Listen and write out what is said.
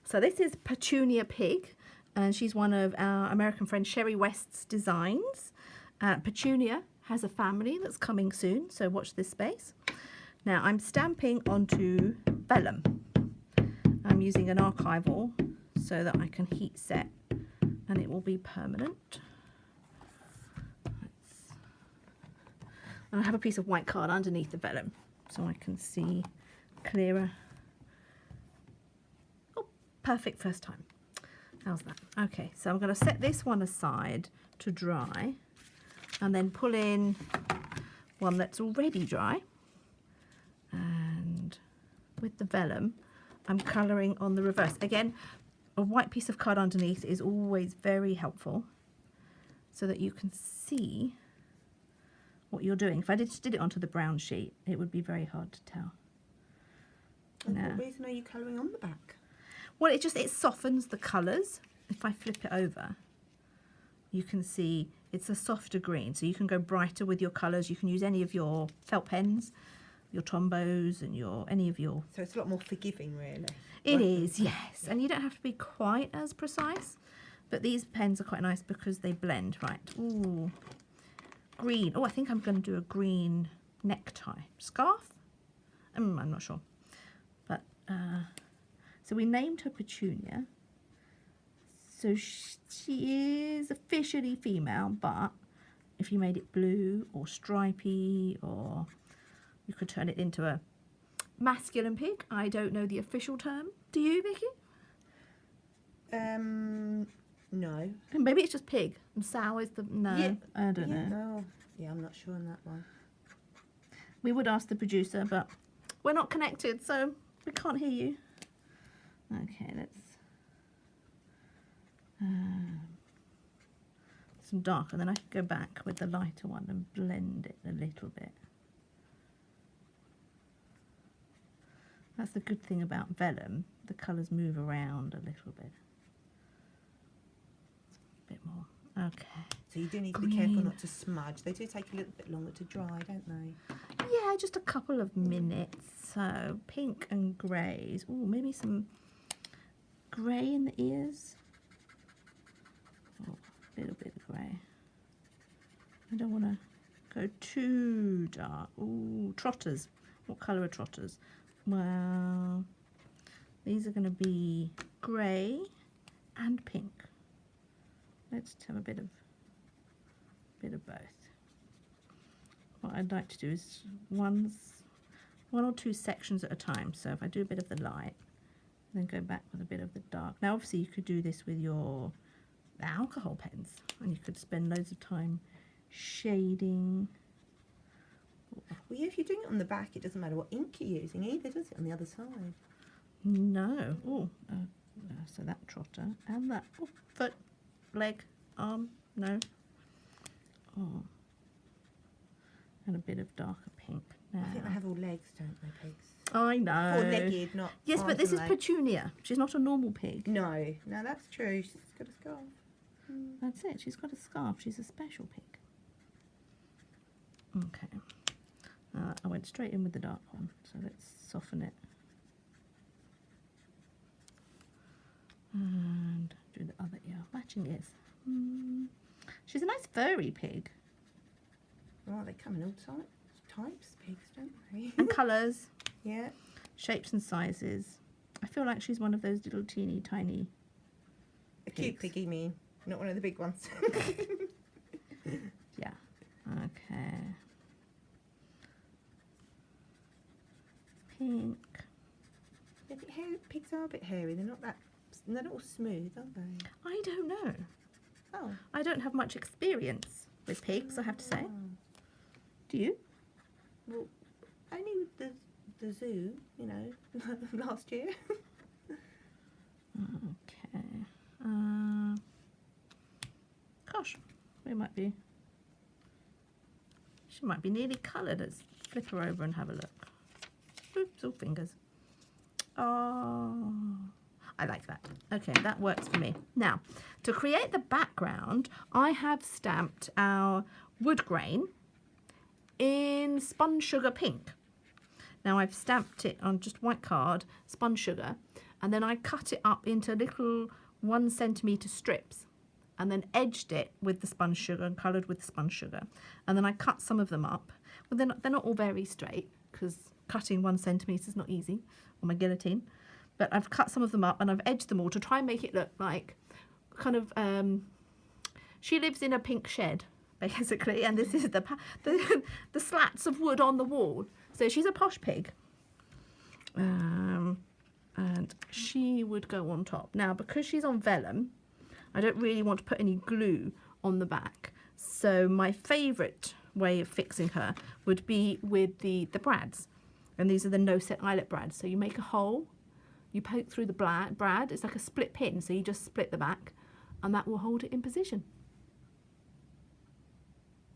So this is Petunia Pig, and she's one of our American friend Sherry West's designs. Petunia has a family that's coming soon, so watch this space. Now I'm stamping onto vellum. I'm using an archival so that I can heat set and it will be permanent. And I have a piece of white card underneath the vellum so I can see clearer. Oh, perfect first time. How's that? Okay, so I'm going to set this one aside to dry and then pull in one that's already dry. And with the vellum, I'm colouring on the reverse. Again, a white piece of card underneath is always very helpful so that you can see what you're doing. If I just did it onto the brown sheet, it would be very hard to tell. And what reason are you colouring on the back? Well, it softens the colours. If I flip it over, you can see it's a softer green, so you can go brighter with your colours. You can use any of your felt pens, your Tombos, and any of your... So it's a lot more forgiving, really. It is, yes. And you don't have to be quite as precise, but these pens are quite nice because they blend, right? Ooh, green. Oh, I think I'm going to do a green necktie. Scarf? I'm not sure. But, so we named her Petunia. So she is officially female, but if you made it blue or stripy, or you could turn it into a masculine pig. I don't know the official term. Do you, Vicky? No. Maybe it's just pig and sow is the... No, yeah. I don't know. No. Yeah, I'm not sure on that one. We would ask the producer, but we're not connected, so we can't hear you. Okay, let's... some dark, and then I can go back with the lighter one and blend it a little bit. That's the good thing about vellum. The colours move around a little bit. A bit more. Okay. So you do need to be careful not to smudge. They do take a little bit longer to dry, don't they? Yeah, just a couple of minutes. So pink and greys. Oh, maybe some grey in the ears. Oh, a little bit of grey. I don't want to go too dark. Oh, trotters. What colour are trotters? Well, these are going to be grey and pink. Let's have a bit of both. What I'd like to do is one or two sections at a time. So if I do a bit of the light, then go back with a bit of the dark. Now, obviously, you could do this with your alcohol pens, and you could spend loads of time shading. Well, yeah, if you're doing it on the back, it doesn't matter what ink you're using either, does it, on the other side? No. Oh, so that trotter and that foot, leg, arm, no. Oh, and a bit of darker pink now. I think they have all legs, don't they, pigs? I know. Four-legged, not yes, but arms this and is legs. Petunia. She's not a normal pig. No, that's true. She's got a scarf. That's it. She's got a scarf. She's a special pig. Okay. I went straight in with the dark one, so let's soften it. And do the other ear. Matching ears. She's a nice furry pig. Well, they come in all types, pigs, don't they? And colours. Yeah. Shapes and sizes. I feel like she's one of those little teeny tiny A cute pig, you mean? Not one of the big ones. Yeah. Okay. Pink. Yeah, pigs are a bit hairy. They're not all smooth, aren't they? I don't know. Oh. I don't have much experience with pigs, I have to say. Do you? Well, only with the zoo, you know, last year. Okay. Gosh, we might be. She might be nearly coloured. Let's flip her over and have a look. Oops, all fingers. Oh, I like that. Okay, that works for me. Now, to create the background, I have stamped our wood grain in spun sugar pink. Now I've stamped it on just white card, spun sugar, and then I cut it up into little 1 centimetre strips, and then edged it with the spun sugar and coloured with the spun sugar. And then I cut some of them up. Well, they're not all very straight, because cutting 1 centimetre is not easy on my guillotine. But I've cut some of them up and I've edged them all to try and make it look like kind of, she lives in a pink shed, basically, and this is the slats of wood on the wall. So she's a posh pig. And she would go on top. Now, because she's on vellum, I don't really want to put any glue on the back. So my favourite way of fixing her would be with the brads. And these are the no-set eyelet brads. So you make a hole, you poke through the brad. It's like a split pin, so you just split the back, and that will hold it in position.